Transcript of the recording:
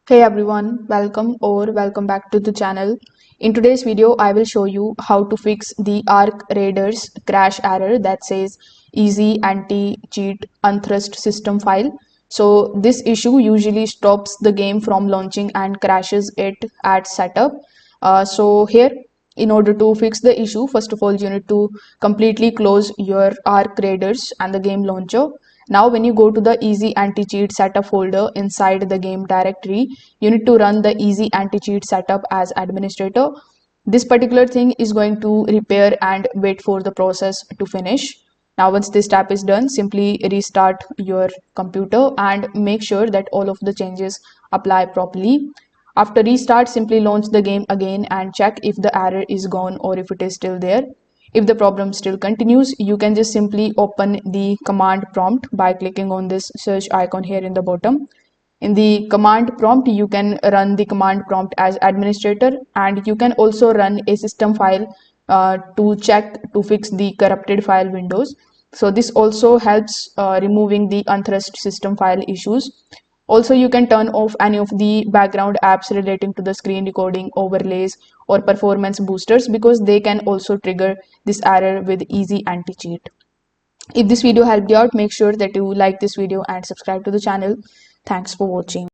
Hey everyone, welcome back to the channel. In today's video, I will show you how to fix the Arc Raiders crash error that says easy anti-cheat unthrust system file. So this issue usually stops the game from launching and crashes it at setup. So here, in order to fix the issue, first of all, you need to completely close your Arc Raiders and the game launcher. Now, when you go to the Easy Anti-Cheat setup folder inside the game directory, you need to run the Easy Anti-Cheat setup as administrator. This particular thing is going to repair and wait for the process to finish. Now, once this step is done, simply restart your computer and make sure that all of the changes apply properly. After restart, simply launch the game again and check if the error is gone or if it is still there. If the problem still continues, you can just simply open the command prompt by clicking on this search icon here in the bottom. In the command prompt, you can run the command prompt as administrator, and you can also run a system file to check to fix the corrupted file windows. So this also helps removing the unthrust system file issues. Also, you can turn off any of the background apps relating to the screen recording, overlays, or performance boosters because they can also trigger this error with easy anti-cheat. If this video helped you out, make sure that you like this video and subscribe to the channel. Thanks for watching.